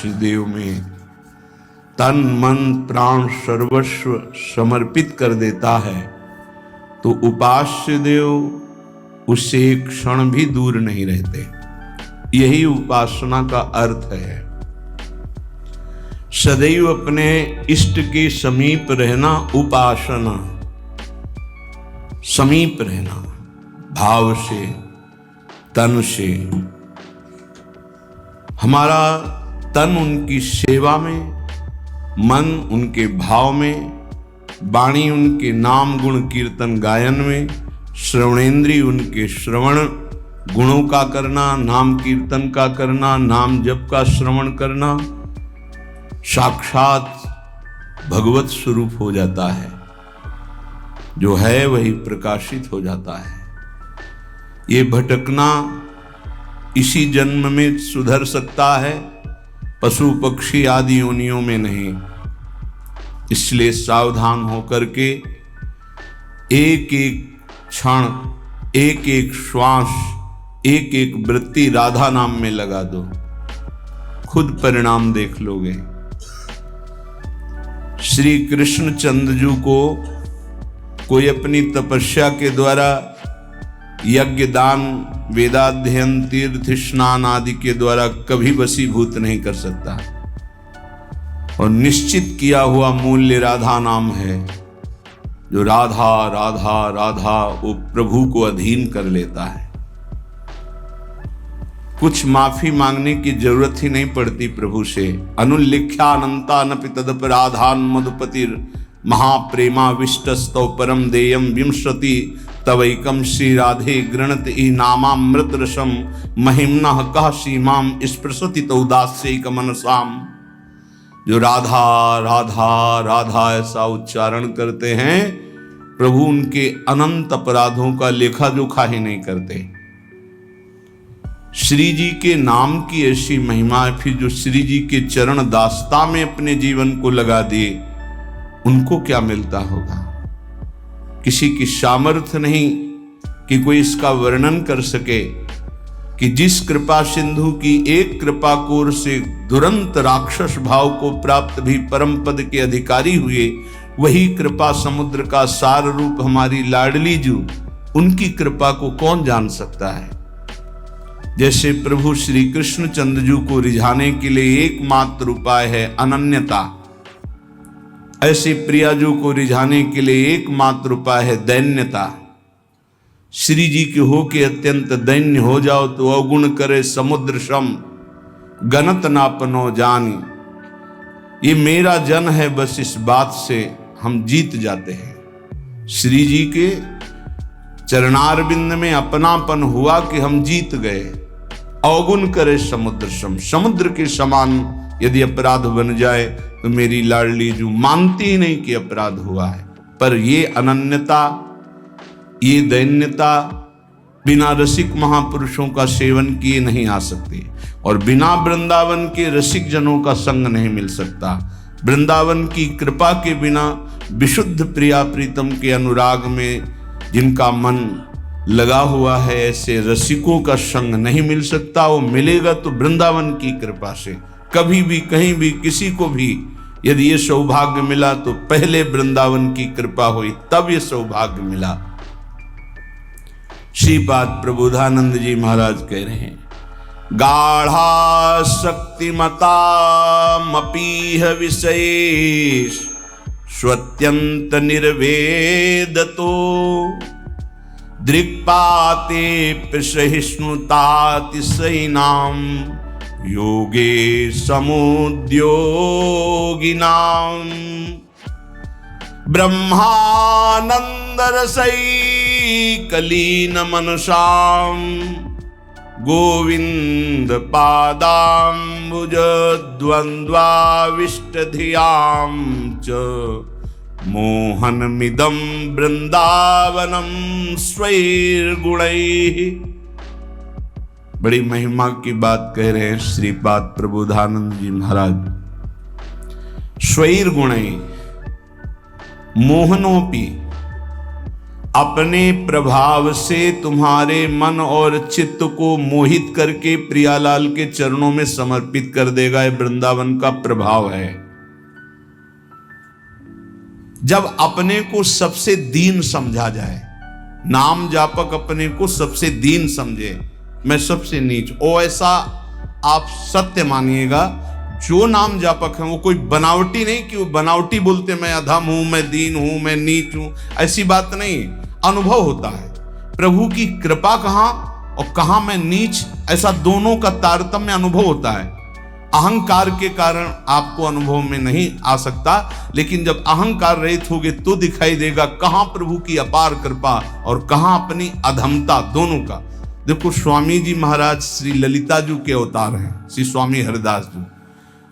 उपास्य देव में तन मन प्राण सर्वस्व समर्पित कर देता है तो उपास्य देव उससे एक क्षण भी दूर नहीं रहते। यही उपासना का अर्थ है। सदैव अपने इष्ट के समीप रहना उपासना, समीप रहना भाव से, तन से। हमारा तन उनकी सेवा में, मन उनके भाव में, वाणी उनके नाम गुण कीर्तन गायन में, श्रवणेन्द्रिय उनके श्रवण गुणों का करना, नाम कीर्तन का करना, नाम जप का श्रवण करना, साक्षात भगवत स्वरूप हो जाता है। जो है वही प्रकाशित हो जाता है। ये भटकना इसी जन्म में सुधर सकता है, पशु पक्षी आदि योनियों में नहीं। इसलिए सावधान होकर के एक एक क्षण, एक एक श्वास, एक एक वृत्ति राधा नाम में लगा दो, खुद परिणाम देख लोगे। श्री कृष्ण चंद्रजू को कोई अपनी तपस्या के द्वारा यज्ञ दान वेदाध्ययन तीर्थ स्नान आदि के द्वारा कभी वशीभूत नहीं कर सकता। और निश्चित किया हुआ मूल्य राधा नाम है। जो राधा राधा राधा वो प्रभु को अधीन कर लेता है। कुछ माफी मांगने की जरूरत ही नहीं पड़ती प्रभु से। अनुल्लिख्यानंता नपि तदपराधान मधुपतिर महाप्रेमा विष्टस्तौ परम देयम विंशति तवैकम श्री राधे गृणत ई नामामृत रसम महिम्ना कह सीमाम स्पृशति तौदास्यैक मनसाम। जो राधा राधा राधा ऐसा उच्चारण करते हैं, प्रभु उनके अनंत अपराधों का लेखा जोखा ही नहीं करते। श्री जी के नाम की ऐसी महिमा है। फिर जो श्री जी के चरण दास्ता में अपने जीवन को लगा दिए, उनको क्या मिलता होगा। किसी की सामर्थ्य नहीं कि कोई इसका वर्णन कर सके कि जिस कृपा सिंधु की एक कृपा कोर से दुरंत राक्षस भाव को प्राप्त भी परम पद के अधिकारी हुए, वही कृपा समुद्र का सार रूप हमारी लाडली जू, उनकी कृपा को कौन जान सकता है। जैसे प्रभु श्री कृष्ण चंद्रजू को रिझाने के लिए एकमात्र उपाय है अनन्यता, ऐसे प्रियाजू को रिझाने के लिए एकमात्र उपाय है दैन्यता। श्री जी के हो के अत्यंत दैन्य हो जाओ तो अवगुण करे समुद्र सम गनत नापनो जानी। ये मेरा जन है, बस इस बात से हम जीत जाते हैं। श्री जी के चरणारविंद में अपनापन हुआ कि हम जीत गए। अवगुण करे समुद्र सम, समुद्र के समान यदि अपराध बन जाए तो मेरी लाडली जू मानती ही नहीं कि अपराध हुआ है। पर ये अनन्यता, ये दैन्यता बिना रसिक महापुरुषों का सेवन किए नहीं आ सकती। और बिना वृंदावन के रसिक जनों का संग नहीं मिल सकता। वृंदावन की कृपा के बिना विशुद्ध प्रिया प्रीतम के अनुराग में जिनका मन लगा हुआ है, ऐसे रसिकों का संग नहीं मिल सकता। वो मिलेगा तो वृंदावन की कृपा से। कभी भी कहीं भी किसी को भी यदि ये सौभाग्य मिला तो पहले वृंदावन की कृपा हुई, तब ये सौभाग्य मिला। श्रीपाद प्रबोधानंद जी महाराज कह रहे हैं, गाढ़ा शक्तिमता मपीह विशेष स्वत्यंत निर्वेदतो दृक्पाते प्रसहिष्णुतातिशयिनाम योगे समुद्योगिनाम ब्रह्मानंद रसैकलीन मनसाम गोविंद पादाम्बुज द्वंद्वाविष्ट धियाम च मोहनमिदं वृंदावनम स्वैर्गुणैः। बड़ी महिमा की बात कह रहे हैं श्रीपाद प्रबोधानंद जी महाराज। स्वैर्गुणैः मोहनोपि, अपने प्रभाव से तुम्हारे मन और चित्त को मोहित करके प्रियालाल के चरणों में समर्पित कर देगा। ये वृंदावन का प्रभाव है। जब अपने को सबसे दीन समझा जाए, नाम जापक अपने को सबसे दीन समझे, मैं सबसे नीच, ओ ऐसा आप सत्य मानिएगा, जो नाम जापक है वो कोई बनावटी नहीं कि वो बनावटी बोलते मैं अधम हूं, मैं दीन हूं, मैं नीच हूं, ऐसी बात नहीं। अनुभव होता है प्रभु की कृपा कहां और कहां मैं नीच, ऐसा दोनों का तारतम्य अनुभव होता है। अहंकार के कारण आपको अनुभव में नहीं आ सकता, लेकिन जब अहंकार रहित होगे तो दिखाई देगा कहां प्रभु की अपार कृपा और कहां अपनी अधमता, दोनों का। देखो स्वामी जी महाराज श्री ललिता जी के अवतार हैं, श्री स्वामी हरिदास जी,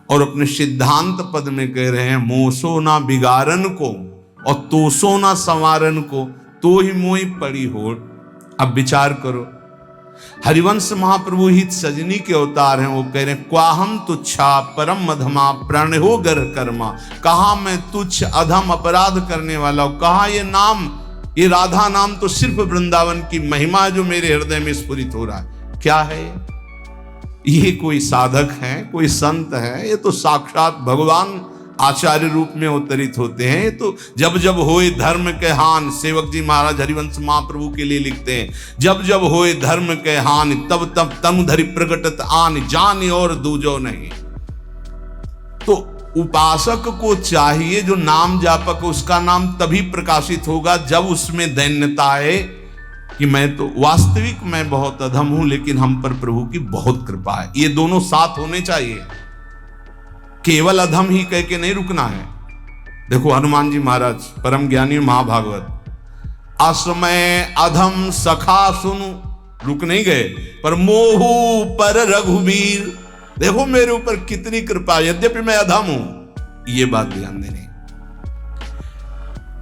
और अपने सिद्धांत पद में कह रहे हैं, मोसो ना बिगारन को और तोसो ना संवारन को, तो ही मोई पड़ी होड़। अब विचार करो, हरिवंश महाप्रभु हित सजनी के अवतार हैं, वो कह रहे हैं, क्वाहम तुच्छा परम अधमा प्रण हो गर कर्मा, कहा मैं तुच्छ अधम अपराध करने वाला हूं, कहा ये नाम, ये राधा नाम तो सिर्फ वृंदावन की महिमा जो मेरे हृदय में स्फुरित हो रहा है। क्या है ये? कोई साधक है, कोई संत है? ये तो साक्षात भगवान आचार्य रूप में अवतरित होते हैं। तो जब जब होए धर्म के हान, सेवक जी महाराज हरिवंश महाप्रभु के लिए लिखते हैं, जब जब होए धर्म के हान, तब तब तनु धरि प्रगटत आन, जान और दूजो नहीं। तो उपासक को चाहिए, जो नाम जापक, उसका नाम तभी प्रकाशित होगा जब उसमें दैन्यता आए कि मैं तो वास्तविक मैं बहुत अधम हूं, लेकिन हम पर प्रभु की बहुत कृपा है। ये दोनों साथ होने चाहिए, केवल अधम ही कह के नहीं रुकना है। देखो हनुमान जी महाराज परम ज्ञानी महाभागवत, असमय अधम सखा सुनु, रुक नहीं गए, पर मोहू पर रघुवीर, देखो मेरे ऊपर कितनी कृपा, यद्यपि मैं अधम हूं। ये बात ध्यान देनी।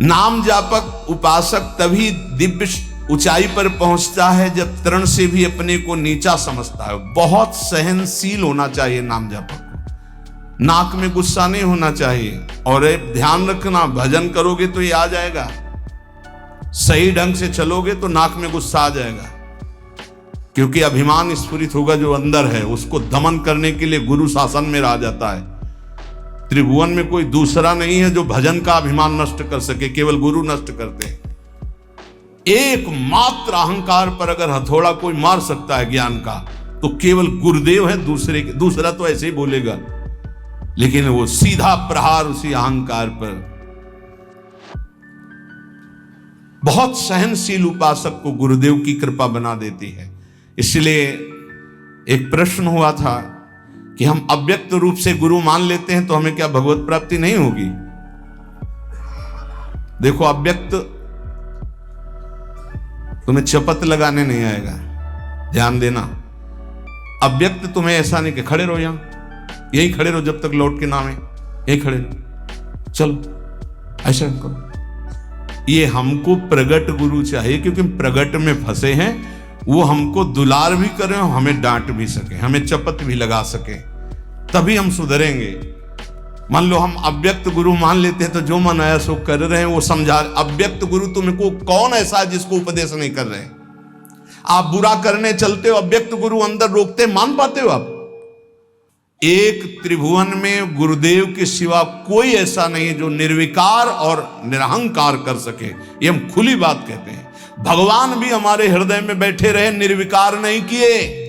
नाम जापक उपासक तभी दिव्य ऊंचाई पर पहुंचता है जब तरण से भी अपने को नीचा समझता है। बहुत सहनशील होना चाहिए नाम जापक को, नाक में गुस्सा नहीं होना चाहिए। और ध्यान रखना, भजन करोगे तो ये आ जाएगा, सही ढंग से चलोगे तो नाक में गुस्सा आ जाएगा, क्योंकि अभिमान स्फुरित होगा जो अंदर है, उसको दमन करने के लिए गुरु शासन में रह जाता है। त्रिभुवन में कोई दूसरा नहीं है जो भजन का अभिमान नष्ट कर सके, केवल गुरु नष्ट करते हैं। एकमात्र अहंकार पर अगर हथौड़ा कोई मार सकता है ज्ञान का, तो केवल गुरुदेव है, दूसरा तो ऐसे ही बोलेगा, लेकिन वो सीधा प्रहार उसी अहंकार पर। बहुत सहनशील उपासक को गुरुदेव की कृपा बना देती है। इसलिए एक प्रश्न हुआ था कि हम अव्यक्त रूप से गुरु मान लेते हैं तो हमें क्या भगवत प्राप्ति नहीं होगी? देखो, अव्यक्त तुम्हें चपत लगाने नहीं आएगा, ध्यान देना। अव्यक्त तुम्हें ऐसा नहीं कि खड़े रहो, यहां यही खड़े रहो जब तक लौट के ना आए, यही खड़े रहो, चलो ऐसा करो। ये हमको प्रगट गुरु चाहिए, क्योंकि प्रगट में फंसे हैं। वो हमको दुलार भी करें, हमें डांट भी सके, हमें चपत भी लगा सके, तभी हम सुधरेंगे। मान लो हम अव्यक्त गुरु मान लेते हैं तो जो मन आया सो कर रहे हैं, वो समझा। अव्यक्त गुरु तुमको कौन ऐसा है जिसको उपदेश नहीं कर रहे? आप बुरा करने चलते हो, अव्यक्त गुरु अंदर रोकते, मान पाते हो आप? एक त्रिभुवन में गुरुदेव के सिवा कोई ऐसा नहीं है जो निर्विकार और निरहंकार कर सके। ये हम खुली बात कहते हैं। भगवान भी हमारे हृदय में बैठे रहे, निर्विकार नहीं किए।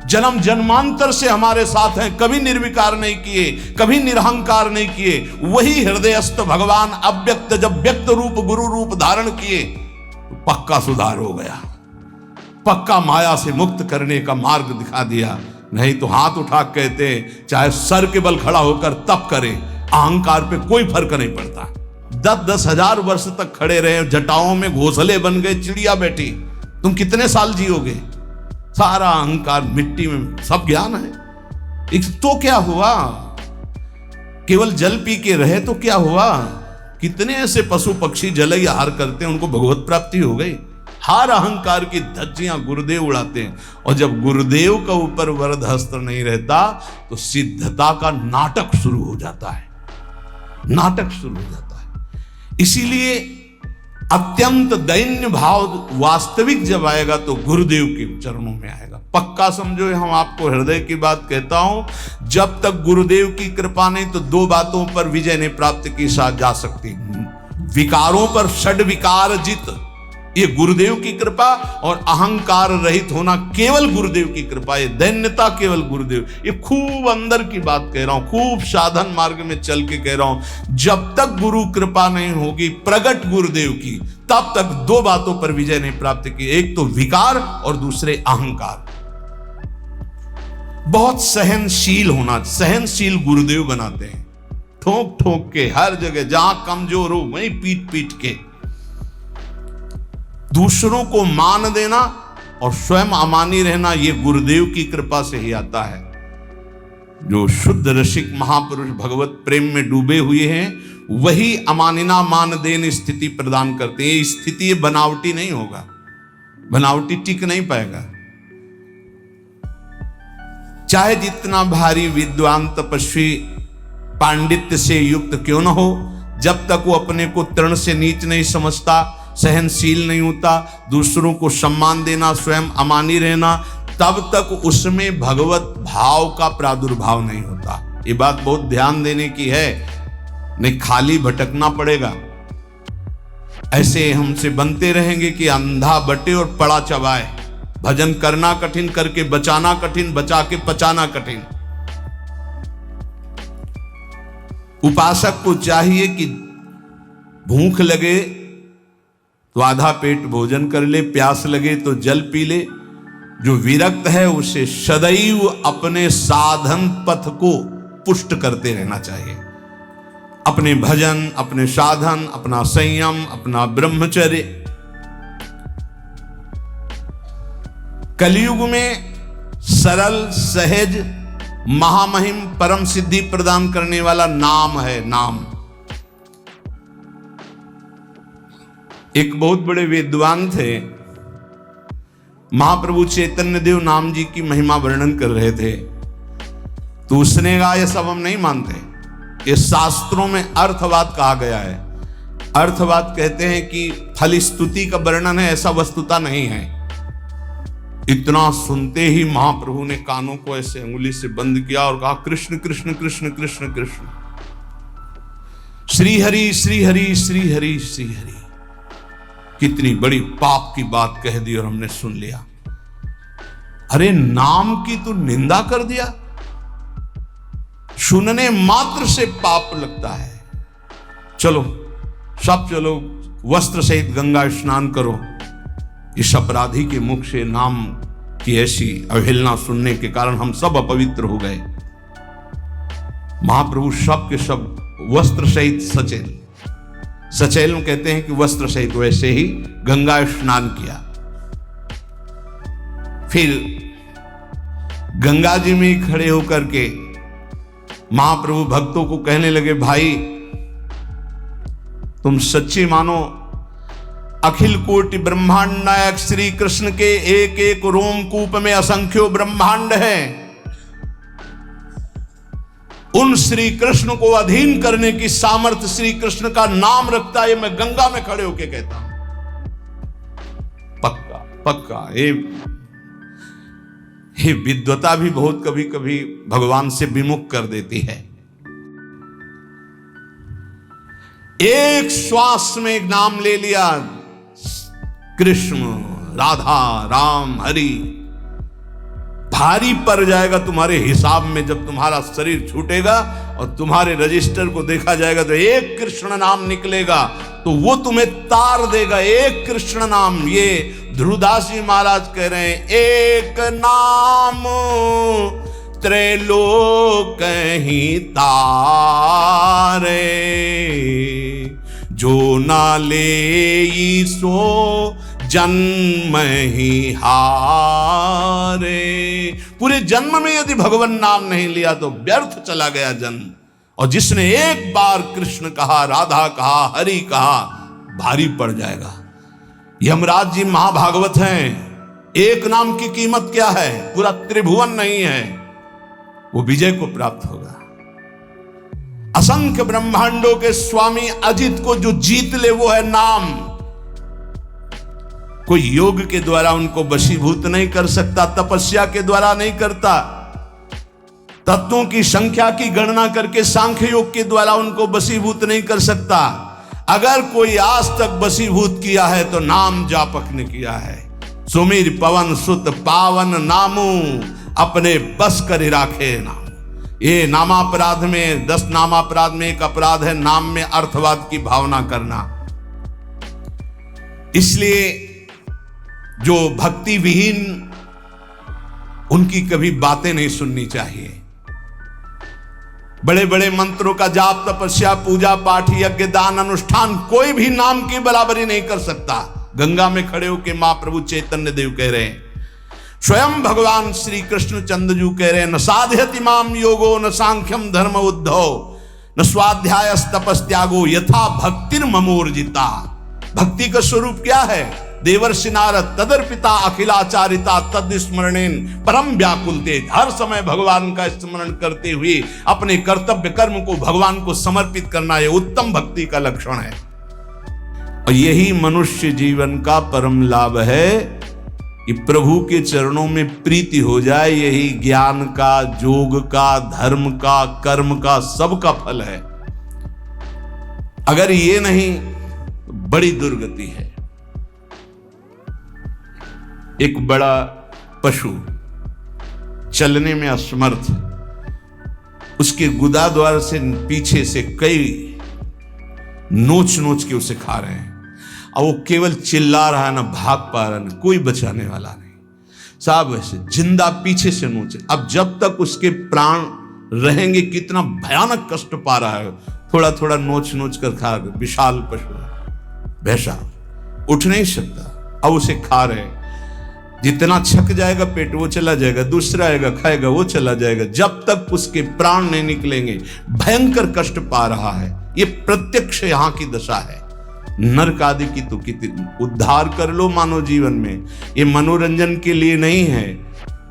जन्म जन्मांतर से हमारे साथ हैं, कभी निर्विकार नहीं किए, कभी निरहंकार नहीं किए। वही हृदयस्थ भगवान अव्यक्त जब व्यक्त रूप गुरु रूप धारण किए तो पक्का सुधार हो गया, पक्का माया से मुक्त करने का मार्ग दिखा दिया। नहीं तो हाथ उठा कहते चाहे सर के बल खड़ा होकर तप करे, अहंकार पे कोई फर्क नहीं पड़ता। 10-10 हजार वर्ष तक खड़े रहे, जटाओं में घोंसले बन गए, चिड़िया बैठी, तुम कितने साल जियोगे? सारा अहंकार मिट्टी में, सब ज्ञान है। तो क्या हुआ? केवल जल पी के रहे तो क्या हुआ? कितने ऐसे पशु पक्षी जल आहार करते हैं, उनको भगवत प्राप्ति हो गई। हर अहंकार की धज्जियां गुरुदेव उड़ाते हैं। और जब गुरुदेव का ऊपर वरद हस्त नहीं रहता तो सिद्धता का नाटक शुरू हो जाता है, नाटक शुरू हो जाता है। इसीलिए अत्यंत दैन्य भाव वास्तविक जब आएगा तो गुरुदेव के चरणों में आएगा। पक्का समझो, हम आपको हृदय की बात कहता हूं, जब तक गुरुदेव की कृपा नहीं तो दो बातों पर विजय नहीं प्राप्त की जा सकती। विकारों पर षड विकार जित, ये गुरुदेव की कृपा, और अहंकार रहित होना केवल गुरुदेव की कृपा, ये दैन्यता केवल गुरुदेव। ये खूब अंदर की बात कह रहा हूं, खूब साधन मार्ग में चल के कह रहा हूं। जब तक गुरु कृपा नहीं होगी प्रगट गुरुदेव की, तब तक दो बातों पर विजय नहीं प्राप्त की, एक तो विकार और दूसरे अहंकार। बहुत सहनशील होना, सहनशील गुरुदेव बनाते हैं, ठोक ठोक के हर जगह, जहां कमजोर हो वहीं पीट पीट के। दूसरों को मान देना और स्वयं अमानी रहना, यह गुरुदेव की कृपा से ही आता है। जो शुद्ध रसिक महापुरुष भगवत प्रेम में डूबे हुए हैं, वही अमानिना मान देन स्थिति प्रदान करते हैं। ये स्थिति बनावटी नहीं होगा, बनावटी टिक नहीं पाएगा। चाहे जितना भारी विद्वान तपस्वी पांडित्य से युक्त क्यों न हो, जब तक वो अपने को तृण से नीच नहीं समझता, सहनशील नहीं होता, दूसरों को सम्मान देना, स्वयं अमानी रहना, तब तक उसमें भगवत भाव का प्रादुर्भाव नहीं होता। ये बात बहुत ध्यान देने की है, नहीं खाली भटकना पड़ेगा। ऐसे हमसे बनते रहेंगे कि अंधा बटे और पड़ा चबाए। भजन करना कठिन, करके बचाना कठिन, बचा के पचाना कठिन। उपासक को चाहिए कि भूख लगे तो आधा पेट भोजन कर ले, प्यास लगे तो जल पी ले। जो विरक्त है उसे सदैव अपने साधन पथ को पुष्ट करते रहना चाहिए। अपने भजन, अपने साधन, अपना संयम, अपना ब्रह्मचर्य। कलयुग में सरल, सहज, महामहिम, परम सिद्धि प्रदान करने वाला नाम है, नाम। एक बहुत बड़े विद्वान थे, महाप्रभु चैतन्य देव नाम जी की महिमा वर्णन कर रहे थे, तो उसने कहा ये सब हम नहीं मानते, ये शास्त्रों में अर्थवाद कहा गया है। अर्थवाद कहते हैं कि फल स्तुति का वर्णन है, ऐसा वस्तुता नहीं है। इतना सुनते ही महाप्रभु ने कानों को ऐसे अंगुली से बंद किया और कहा कृष्ण कृष्ण कृष्ण कृष्ण कृष्ण, श्री हरि श्री हरि श्री हरि श्री हरि। कितनी बड़ी पाप की बात कह दी और हमने सुन लिया। अरे नाम की तो निंदा कर दिया, सुनने मात्र से पाप लगता है। चलो सब चलो, वस्त्र सहित गंगा स्नान करो। इस अपराधी के मुख से नाम की ऐसी अवहेलना सुनने के कारण हम सब अपवित्र हो गए। महाप्रभु सब के सब वस्त्र सहित सचेल, सचेल में कहते हैं कि वस्त्र सहित, वैसे ही गंगा स्नान किया। फिर गंगा जी में खड़े होकर के महाप्रभु भक्तों को कहने लगे, भाई तुम सच्चे मानो, अखिल कोटि ब्रह्मांड नायक श्री कृष्ण के एक एक रोमकूप में असंख्यों ब्रह्मांड हैं। उन श्री कृष्ण को अधीन करने की सामर्थ्य श्री कृष्ण का नाम रखता है, मैं गंगा में खड़े होकर कहता हूं। पक्का पक्का। ये विद्वता भी बहुत कभी कभी भगवान से विमुख कर देती है। एक श्वास में एक नाम ले लिया, कृष्ण, राधा, राम, हरि। भारी पड़ जाएगा तुम्हारे हिसाब में जब तुम्हारा शरीर छूटेगा और तुम्हारे रजिस्टर को देखा जाएगा तो एक कृष्ण नाम निकलेगा, तो वो तुम्हें तार देगा। एक कृष्ण नाम, ये ध्रुवदास जी महाराज कह रहे हैं, एक नाम त्रैलोक ही तारे, जो ना ले सो जन्म ही हारे। पूरे जन्म में यदि भगवान नाम नहीं लिया तो व्यर्थ चला गया जन्म। और जिसने एक बार कृष्ण कहा, राधा कहा, हरि कहा, भारी पड़ जाएगा। यमराज जी महाभागवत हैं, एक नाम की कीमत क्या है, पूरा त्रिभुवन नहीं है, वो विजय को प्राप्त होगा। असंख्य ब्रह्मांडों के स्वामी अजित को जो जीत ले वो है नाम। कोई योग के द्वारा उनको वशीभूत नहीं कर सकता, तपस्या के द्वारा नहीं करता, तत्वों की संख्या की गणना करके सांख्य योग के द्वारा उनको वशीभूत नहीं कर सकता। अगर कोई आज तक वशीभूत किया है तो नाम जापक ने किया है। सुमिर पवन सुत पावन नामू, अपने बस कर राखे नाम। ये नामापराध में 10 नामापराध में एक अपराध है नाम में अर्थवाद की भावना करना। इसलिए जो भक्ति विहीन, उनकी कभी बातें नहीं सुननी चाहिए। बड़े बड़े मंत्रों का जाप, तपस्या, पूजा पाठ, यज्ञ, दान, अनुष्ठान कोई भी नाम की बराबरी नहीं कर सकता। गंगा में खड़े होकर महाप्रभु चैतन्य देव कह रहे हैं, स्वयं भगवान श्री कृष्ण चंद्रजू कह रहे हैं, न साध्यति माम योगो न सांख्यम धर्म उद्धव न स्वाध्याय तपस्त्यागो यथा भक्तिर ममोर्जिता। भक्ति का स्वरूप क्या है? देवर्षि नारद तदर्पिता अखिलाचारिता तद स्मरणेन परम व्याकुल तेज। हर समय भगवान का स्मरण करते हुए अपने कर्तव्य कर्म को भगवान को समर्पित करना, यह उत्तम भक्ति का लक्षण है। और यही मनुष्य जीवन का परम लाभ है कि प्रभु के चरणों में प्रीति हो जाए। यही ज्ञान का, योग का, धर्म का, कर्म का, सबका फल है। अगर ये नहीं तो बड़ी दुर्गति है। एक बड़ा पशु चलने में असमर्थ, उसके गुदा द्वार से पीछे से कई नोच नोच के उसे खा रहे हैं, और वो केवल चिल्ला रहा है, ना भाग पा रहा, ना कोई बचाने वाला नहीं। साहब ऐसे जिंदा पीछे से नोचे। अब जब तक उसके प्राण रहेंगे कितना भयानक कष्ट पा रहा है। थोड़ा थोड़ा नोच नोच कर खा रहे। विशाल पशु भैंसा उठ नहीं सकता, अब उसे खा रहे। जितना छक जाएगा पेट वो चला जाएगा, दूसरा आएगा खाएगा वो चला जाएगा, जब तक उसके प्राण नहीं निकलेंगे। भयंकर कष्ट पा रहा है। ये प्रत्यक्ष यहां की दशा है। नरक आदि की तो कितनी उद्धार कर लो मानव जीवन में, ये मनोरंजन के लिए नहीं है।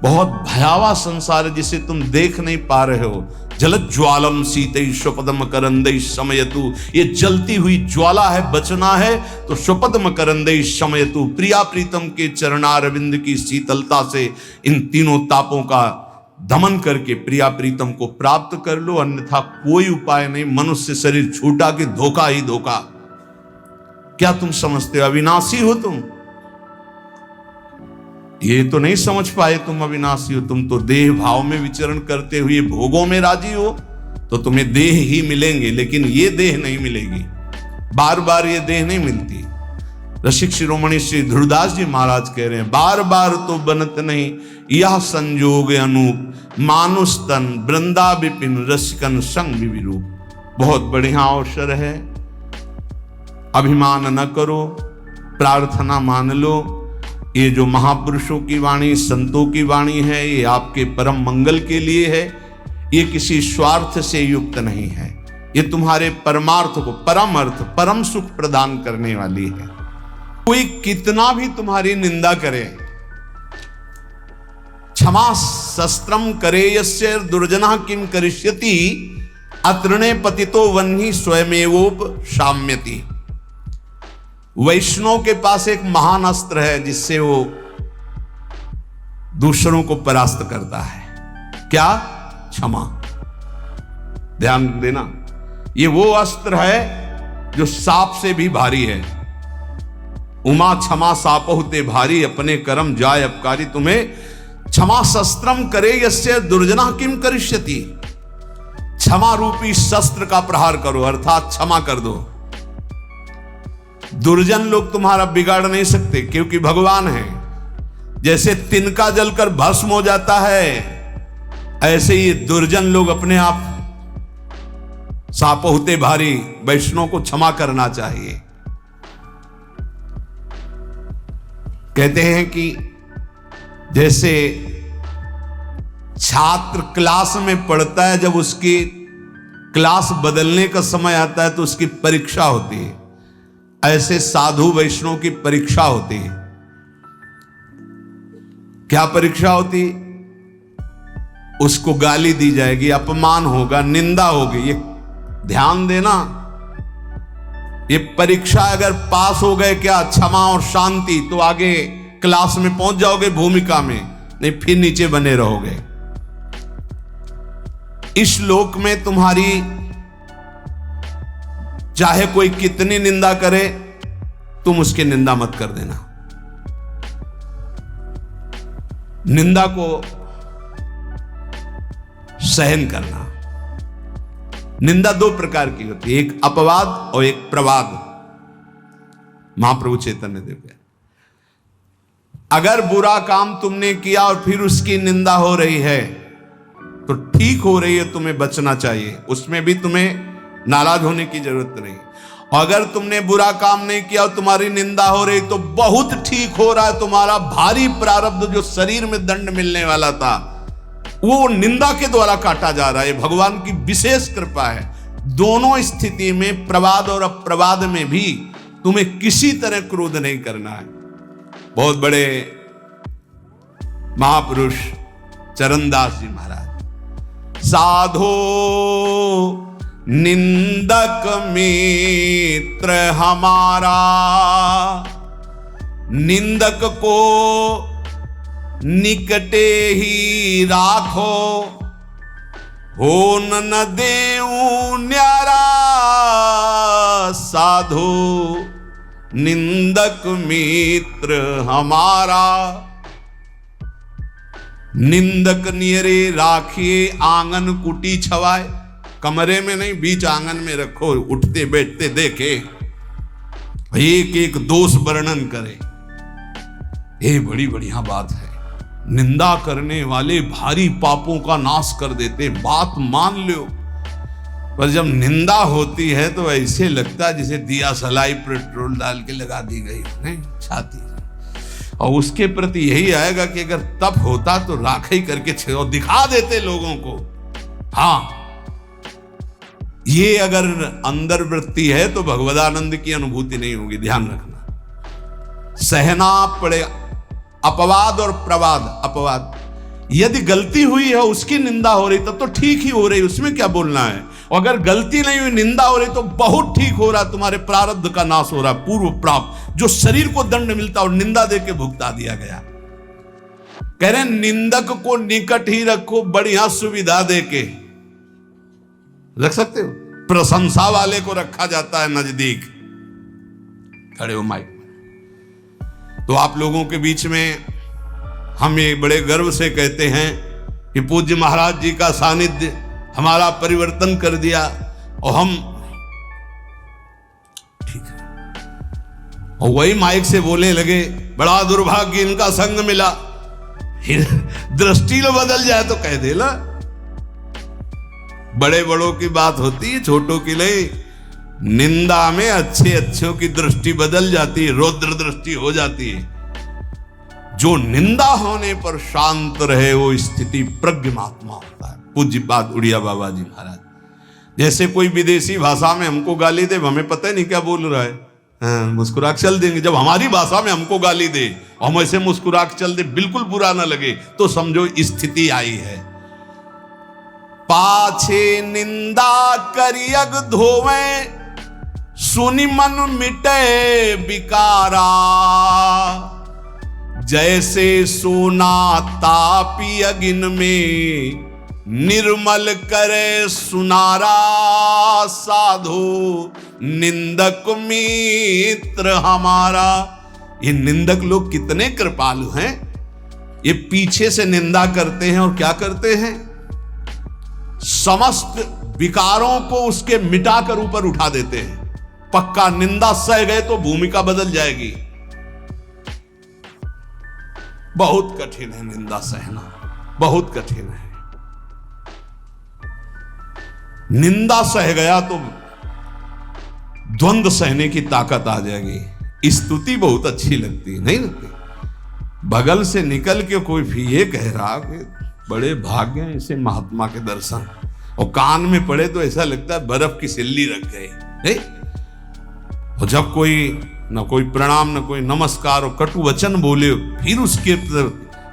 बहुत भयावह संसार है जिसे तुम देख नहीं पा रहे हो। जलत ज्वालम सीतै स्वपदम करंदै समयतु, ये जलती हुई ज्वाला है। बचना है तो स्वपदम करंदै समयतु, प्रिया प्रीतम के चरणारविंद की शीतलता से इन तीनों तापों का दमन करके प्रिया प्रीतम को प्राप्त कर लो, अन्यथा कोई उपाय नहीं। मनुष्य शरीर छूटा कि धोखा ही धोखा। क्या तुम समझते हो अविनाशी हो तुम? ये तो नहीं समझ पाए तुम अविनाशी हो। तुम तो देह भाव में विचरण करते हुए भोगों में राजी हो, तो तुम्हें देह ही मिलेंगे, लेकिन ये देह नहीं मिलेगी। बार बार ये देह नहीं मिलती। रसिक शिरोमणि श्री ध्रुवदास जी महाराज कह रहे हैं, बार बार तो बनत नहीं यह संजोग अनूप, मानुष तन वृंदा विपिन रसिकन संग विरूप। बहुत बढ़िया अवसर है, अभिमान न करो, प्रार्थना मान लो। ये जो महापुरुषों की वाणी, संतों की वाणी है, ये आपके परम मंगल के लिए है। ये किसी स्वार्थ से युक्त नहीं है। ये तुम्हारे परमार्थ को, परम अर्थ, परम सुख प्रदान करने वाली है। कोई कितना भी तुम्हारी निंदा करे, क्षमा शस्त्रम करे यस्य दुर्जना किम करिष्यति, अतृणे पतितो वह्नि स्वयमेवोप शाम्यति। वैष्णव के पास एक महान अस्त्र है जिससे वो दूसरों को परास्त करता है। क्या? क्षमा। ध्यान देना, ये वो अस्त्र है जो सांप से भी भारी है। उमा क्षमा सापहु ते भारी, अपने कर्म जाय अपकारी। तुम्हें क्षमा शस्त्रम करे यस्य दुर्जना किम करिष्यति, क्षमा रूपी शस्त्र का प्रहार करो, अर्थात क्षमा कर दो। दुर्जन लोग तुम्हारा बिगाड़ नहीं सकते, क्योंकि भगवान है। जैसे तिनका जलकर भस्म हो जाता है, ऐसे ही दुर्जन लोग अपने आप साप होते भारी। वैष्णव को क्षमा करना चाहिए। कहते हैं कि जैसे छात्र क्लास में पढ़ता है, जब उसकी क्लास बदलने का समय आता है तो उसकी परीक्षा होती है, ऐसे साधु वैष्णव की परीक्षा होती है। क्या परीक्षा होती? उसको गाली दी जाएगी, अपमान होगा, निंदा होगी। ये ध्यान देना, ये परीक्षा अगर पास हो गए क्या, क्षमा और शांति, तो आगे क्लास में पहुंच जाओगे भूमिका में, नहीं फिर नीचे बने रहोगे। इस लोक में तुम्हारी चाहे कोई कितनी निंदा करे, तुम उसकी निंदा मत कर देना। निंदा को सहन करना। निंदा दो प्रकार की होती है, एक अपवाद और एक प्रवाद। महाप्रभु चैतन्य देव कहते, अगर बुरा काम तुमने किया और फिर उसकी निंदा हो रही है तो ठीक हो रही है, तुम्हें बचना चाहिए, उसमें भी तुम्हें नाराज होने की जरूरत नहीं। अगर तुमने बुरा काम नहीं किया और तुम्हारी निंदा हो रही तो बहुत ठीक हो रहा है, तुम्हारा भारी प्रारब्ध जो शरीर में दंड मिलने वाला था वो निंदा के द्वारा काटा जा रहा है। भगवान की विशेष कृपा है। दोनों स्थिति में, प्रवाद और अप्रवाद में भी तुम्हें किसी तरह क्रोध नहीं करना है। बहुत बड़े महापुरुष चरणदास जी महाराज, साधो निंदक मित्र हमारा, निंदक को निकटे ही राखो, हो न देऊ न्यारा, साधो निंदक मित्र हमारा। निंदक नियरे राखिए आंगन कुटी छवाए, कमरे में नहीं बीच आंगन में रखो, उठते बैठते देखे, एक एक दोष वर्णन करे। ये बड़ी बढ़िया बात है। निंदा करने वाले भारी पापों का नाश कर देते, बात मान लो। पर जब निंदा होती है तो ऐसे लगता है जैसे दिया सलाई पेट्रोल डाल के लगा दी गई नहीं छाती। और उसके प्रति यही आएगा कि अगर तप होता तो राख ही करके और दिखा देते लोगों को। हाँ, ये अगर अंदर वृत्ति है तो भगवदानंद की अनुभूति नहीं होगी, ध्यान रखना। सहना पड़े अपवाद और प्रवाद। अपवाद, यदि गलती हुई है उसकी निंदा हो रही तब तो ठीक ही हो रही, उसमें क्या बोलना है। और अगर गलती नहीं हुई, निंदा हो रही तो बहुत ठीक हो रहा, तुम्हारे प्रारब्ध का नाश हो रहा, पूर्व प्राप्त जो शरीर को दंड मिलता और निंदा देके भुगता दिया गया। कह रहे निंदक को निकट ही रखो, बढ़िया सुविधा देके रख सकते हो। प्रशंसा वाले को रखा जाता है नजदीक। खड़े हो माइक। तो आप लोगों के बीच में हम ये बड़े गर्व से कहते हैं कि पूज्य महाराज जी का सानिध्य हमारा परिवर्तन कर दिया। और हम ठीक है, और वही माइक से बोलने लगे, बड़ा दुर्भाग्य इनका संग मिला। दृष्टि लो बदल जाए तो कह दे ला। बड़े बड़ों की बात होती है, छोटों की नहीं। निंदा में अच्छे अच्छों की दृष्टि बदल जाती है, रौद्र दृष्टि हो जाती है। जो निंदा होने पर शांत रहे वो स्थिति प्रज्ञ महात्मा होता है। पूज्य बात उड़िया बाबा जी महाराज, जैसे कोई विदेशी भाषा में हमको गाली दे, हमें पता नहीं क्या बोल रहा है, मुस्कुरा के चल देंगे। जब हमारी भाषा में हमको गाली दे और हम ऐसे मुस्कुरा के चल दे, बिल्कुल बुरा ना लगे, तो समझो स्थिति आई है। पाछे निंदा करियग धोवे, सुनि मन मिटे विकारा, जैसे सोना तापी अगिन में, निर्मल करे सुनारा, साधु निंदक मित्र हमारा। ये निंदक लोग कितने कृपालु हैं। ये पीछे से निंदा करते हैं और क्या करते हैं, समस्त विकारों को उसके मिटाकर ऊपर उठा देते हैं। पक्का निंदा सह गए तो भूमिका बदल जाएगी। बहुत कठिन है निंदा सहना, बहुत कठिन है। निंदा सह गया तो द्वंद्व सहने की ताकत आ जाएगी। स्तुति बहुत अच्छी लगती है, नहीं लगती। बगल से निकल के कोई भी ये कह रहा कि बड़े भाग्य हैं इसे महात्मा के दर्शन, और कान में पड़े तो ऐसा लगता है बर्फ की सिल्ली रख गई। और जब कोई न कोई प्रणाम न कोई नमस्कार और कटु वचन बोले, फिर उसके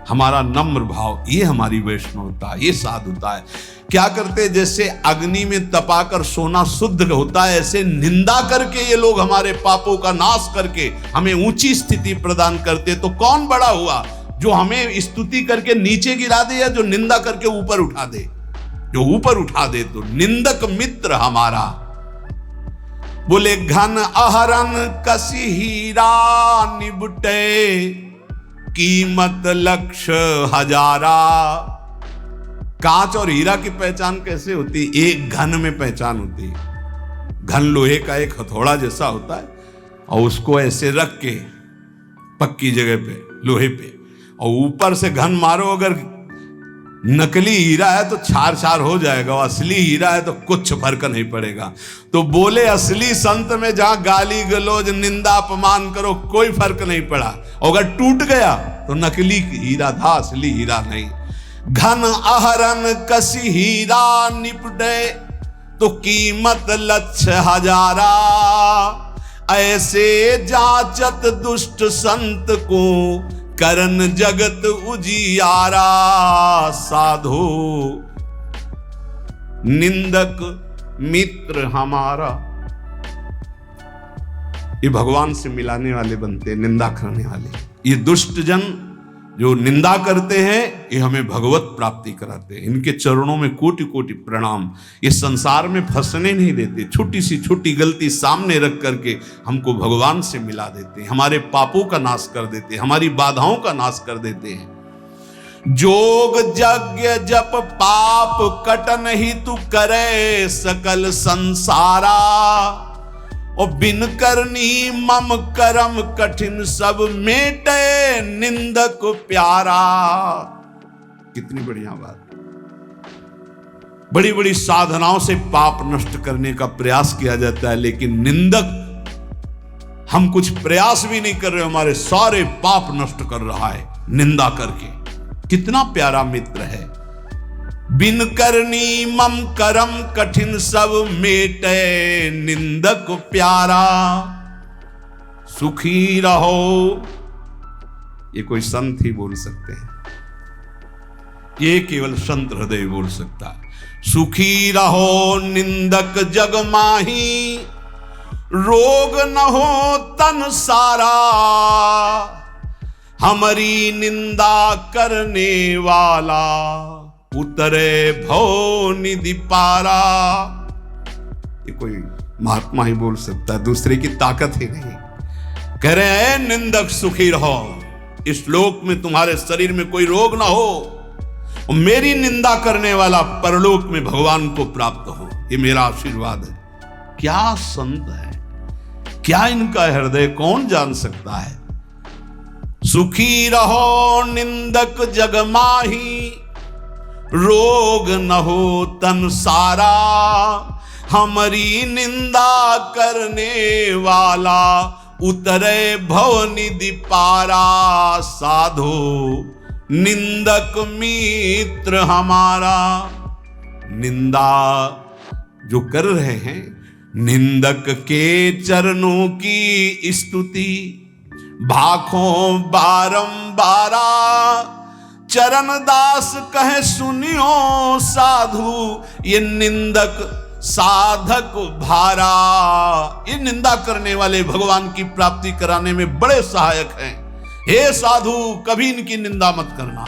हमारा नम्र भाव, ये हमारी वैष्णवता, ये साधुता है। क्या करते, जैसे अग्नि में तपाकर सोना शुद्ध होता है, ऐसे निंदा करके ये लोग हमारे पापों का नाश करके हमें ऊंची स्थिति प्रदान करते। तो कौन बड़ा हुआ, जो हमें स्तुति करके नीचे गिरा दे या जो निंदा करके ऊपर उठा दे? जो ऊपर उठा दे। तो निंदक मित्र हमारा। बोले घन अहरन कसी हीरा निबटे, कीमत लक्ष्य हजारा। कांच और हीरा की पहचान कैसे होती? एक घन में पहचान होती है। घन लोहे का एक हथौड़ा जैसा होता है और उसको ऐसे रख के पक्की जगह पे, लोहे पे, और ऊपर से घन मारो। अगर नकली हीरा है तो छार छार हो जाएगा, और असली हीरा है तो कुछ फर्क नहीं पड़ेगा। तो बोले असली संत में जहां गाली गलौज निंदा अपमान करो कोई फर्क नहीं पड़ा, अगर टूट गया तो नकली हीरा था, असली हीरा नहीं। घन अहरन कसी हीरा निपटे, तो कीमत लक्ष्य हजारा। ऐसे जाचत दुष्ट संत को, करन जगत उजियारा। साधो निंदक मित्र हमारा। ये भगवान से मिलाने वाले बनते, निंदा करने वाले। ये दुष्ट जन जो निंदा करते हैं, ये हमें भगवत प्राप्ति कराते हैं। इनके चरणों में कोटि कोटि प्रणाम। ये संसार में फंसने नहीं देते, छोटी सी छोटी गलती सामने रख करके हमको भगवान से मिला देते हैं, हमारे पापों का नाश कर देते हैं, हमारी बाधाओं का नाश कर देते हैं। जोग यज्ञ जप पाप कटन ही तू करे, सकल संसारा। और बिन करनी मम करम कठिन, सब मेटे निंदक प्यारा। कितनी बढ़िया बात। बड़ी बड़ी साधनाओं से पाप नष्ट करने का प्रयास किया जाता है, लेकिन निंदक, हम कुछ प्रयास भी नहीं कर रहे, हमारे सारे पाप नष्ट कर रहा है निंदा करके। कितना प्यारा मित्र है। बिन करनी मम करम कठिन, सब मेटे निंदक प्यारा। सुखी रहो, ये कोई संत ही बोल सकते हैं, ये केवल संत हृदय बोल सकता है। सुखी रहो निंदक जग माही, रोग न हो तन सारा। हमारी निंदा करने वाला, उतरे भव निधि पारा। ये कोई महात्मा ही बोल सकता है, दूसरे की ताकत ही नहीं। कह रहे हैं निंदक सुखी रहो, इस लोक में तुम्हारे शरीर में कोई रोग ना हो, और मेरी निंदा करने वाला परलोक में भगवान को प्राप्त हो, ये मेरा आशीर्वाद है। क्या संत है, क्या इनका हृदय कौन जान सकता है। सुखी रहो निंदक जग माही, रोग न हो तन सारा। हमारी निंदा करने वाला, उतरे भव निधि पारा। साधो निंदक मित्र हमारा। निंदा जो कर रहे हैं, निंदक के चरणों की स्तुति भाखों बारंबारा। चरण दास कहे सुनियो साधु, ये निंदक साधक भारा। ये निंदा करने वाले भगवान की प्राप्ति कराने में बड़े सहायक हैं। हे साधु, कभी इनकी निंदा मत करना।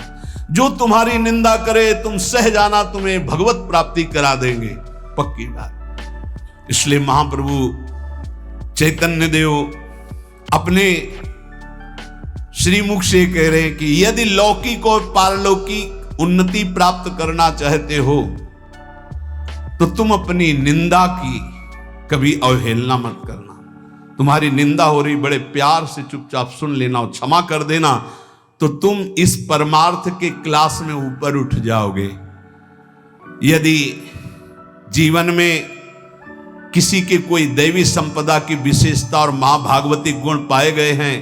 जो तुम्हारी निंदा करे तुम सह जाना, तुम्हें भगवत प्राप्ति करा देंगे, पक्की बात। इसलिए महाप्रभु चैतन्य देव अपने श्रीमुख से कह रहे हैं कि यदि लौकिक और पारलौकिक उन्नति प्राप्त करना चाहते हो तो तुम अपनी निंदा की कभी अवहेलना मत करना। तुम्हारी निंदा हो रही, बड़े प्यार से चुपचाप सुन लेना और क्षमा कर देना, तो तुम इस परमार्थ के क्लास में ऊपर उठ जाओगे। यदि जीवन में किसी के कोई दैवी संपदा की विशेषता और मां भागवती गुण पाए गए हैं,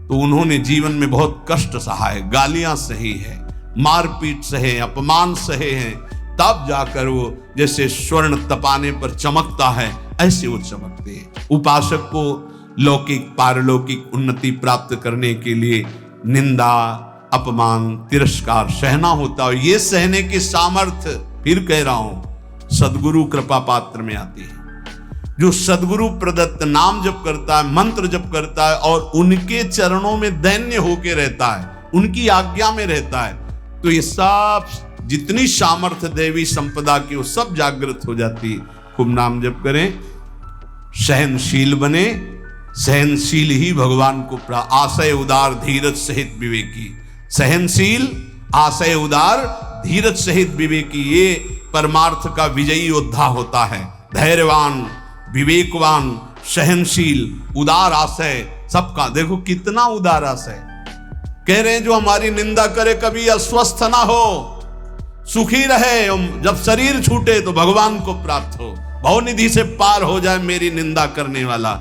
तो उन्होंने जीवन में बहुत कष्ट सहा है, गालियां सही है, मारपीट सहे, अपमान सहे हैं, तब जाकर वो जैसे स्वर्ण तपाने पर चमकता है, ऐसे वो चमकते हैं। उपासक को लौकिक पारलौकिक उन्नति प्राप्त करने के लिए निंदा, अपमान तिरस्कार सहना होता है। ये सहने की सामर्थ्य, फिर कह रहा हूं, सदगुरु कृपा पात्र में आती है। जो सदगुरु प्रदत्त नाम जप करता है, मंत्र जप करता है और उनके चरणों में दैन्य होके रहता है, उनकी आज्ञा में रहता है, तो ये सब जितनी सामर्थ्य देवी संपदा की वो सब जागृत हो जाती है। खूब नाम जप करें, सहनशील बने, सहनशील ही भगवान को आशय उदार धीरज सहित विवेकी। सहनशील, आशय उदार, धीरज सहित विवेकी, ये परमार्थ का विजयी योद्धा होता है। धैर्यवान, विवेकवान, सहनशील, उदार आशय, सबका देखो कितना उदार आशय। कह रहे हैं जो हमारी निंदा करे कभी अस्वस्थ ना हो, सुखी रहे, जब शरीर छूटे तो भगवान को प्राप्त हो, भवनिधि से पार हो जाए मेरी निंदा करने वाला।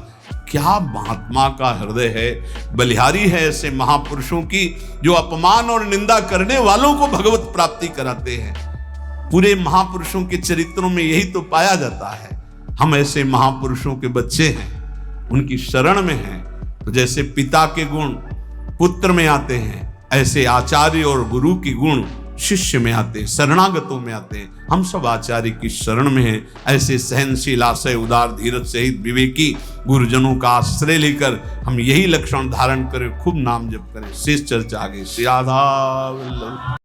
क्या महात्मा का हृदय है, बलिहारी है ऐसे महापुरुषों की, जो अपमान और निंदा करने वालों को भगवत प्राप्ति कराते हैं। पूरे महापुरुषों के चरित्रों में यही तो पाया जाता है। हम ऐसे महापुरुषों के बच्चे हैं, उनकी शरण में हैं, तो जैसे पिता के गुण पुत्र में आते हैं, ऐसे आचार्य और गुरु की गुण शिष्य में आते हैं, शरणागतों में आते हैं। हम सब आचार्य की शरण में हैं। ऐसे सहनशील, आशय उदार, धीरज सहित विवेकी गुरुजनों का आश्रय लेकर हम यही लक्षण धारण करें। खूब नाम जप करें। शेष चर्चा आगे। श्री राधा वल्लभ।